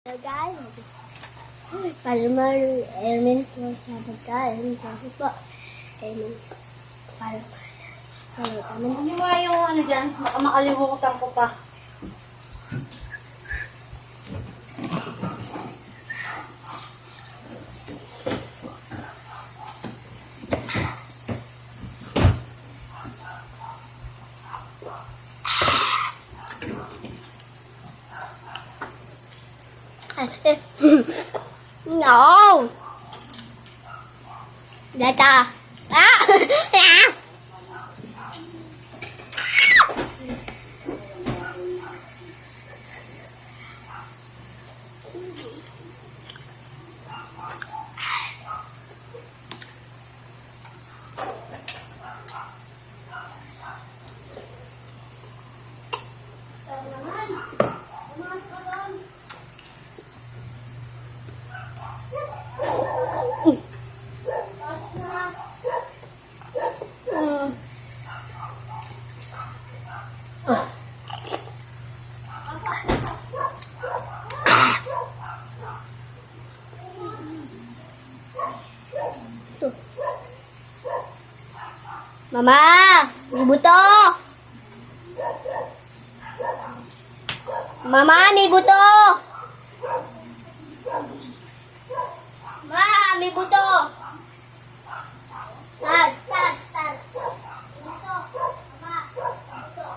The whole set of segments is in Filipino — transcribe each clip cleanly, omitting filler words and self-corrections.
Hello guys, Palomar Airman po sa pagkain. Kasi po, Airman Palomar sa pagkain. Ano nga yung ano dyan? Baka makalimutan ko pa. No! Data! Ah! Mama! May buto! Mama, may buto! Ma, may buto! Start! Buto! Mama, buto!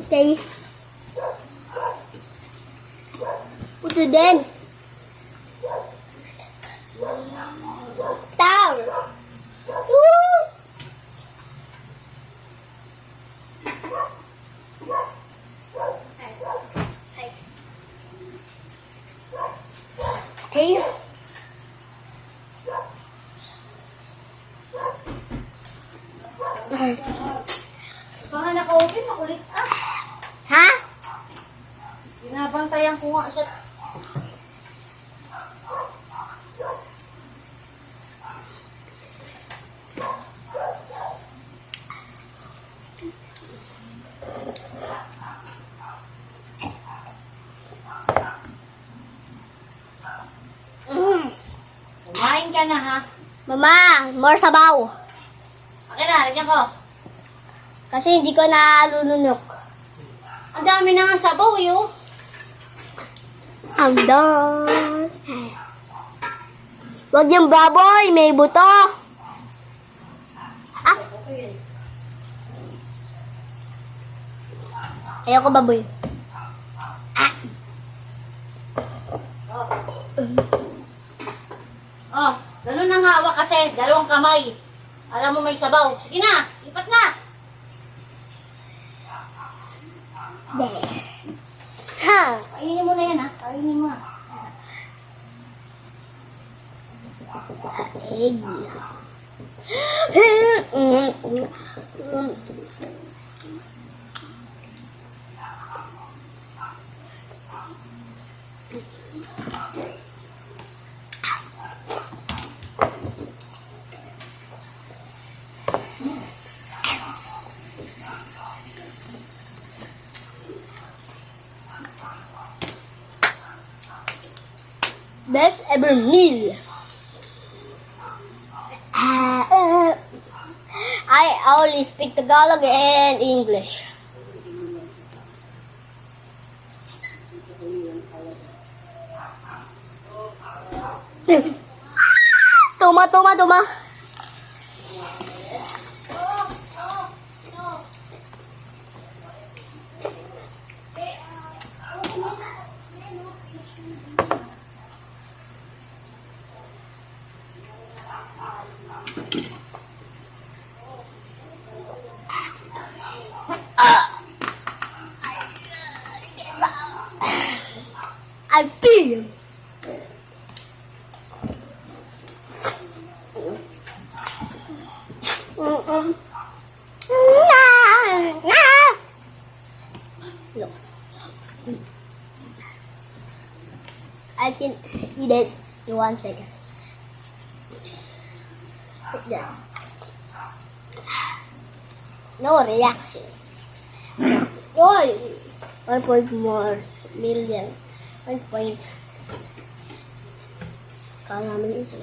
Okay. Buto din. Tao! Woo! Okay. Baka naka-open, makulit ah. Ha? Binabantayan ko nga siya. Kumain ka na ha. Mama, more sabaw. Okay na, lagyan ko. Kasi hindi ko nalulunok. Ang dami na nga sabaw yun. I'm done. Wag yung baboy, may buto. Ah, ayoko baboy. Ah. Oh, ganun ang hawak kasi. Dalawang kamay. Alam mo may sabaw. Sige na, lipat na. There. Ha. Kainin mo na yan ha. Kainin mo na. Egg. Best ever meal. I only speak Tagalog and English. Tuma. I feel. No. I can eat it in 1 second. Like that. No reaction. Oy! 1 point more million. 1 point. Kala namin ito.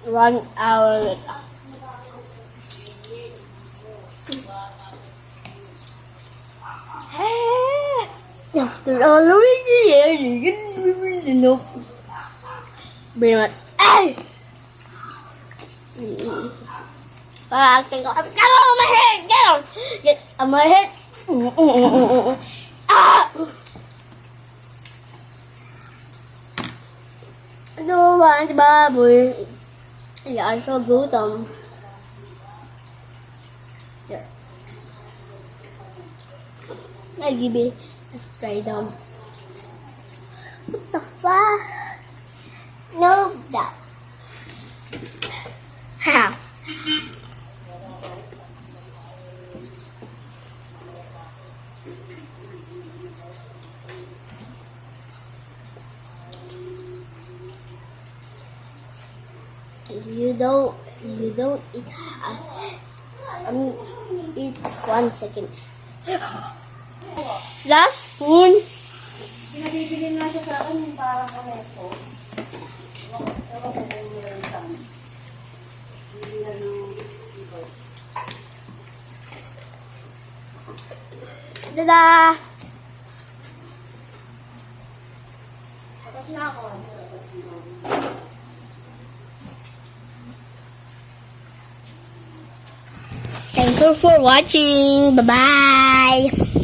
One hour later. After all of the years, you can no. Very much. Ay! Para acting ko. Get on my head! Get on! Get on my head! Ah! Ano ba si baboy? Yan, so gutom. Yeah. I give it a stray down. What the fuck? No doubt. How? You don't eat. Eat 1 second. Last spoon. Pinabibili nga siya sa akin yung parang kaneto. Tada! Tapos na ako. Thank you for watching. Bye-bye.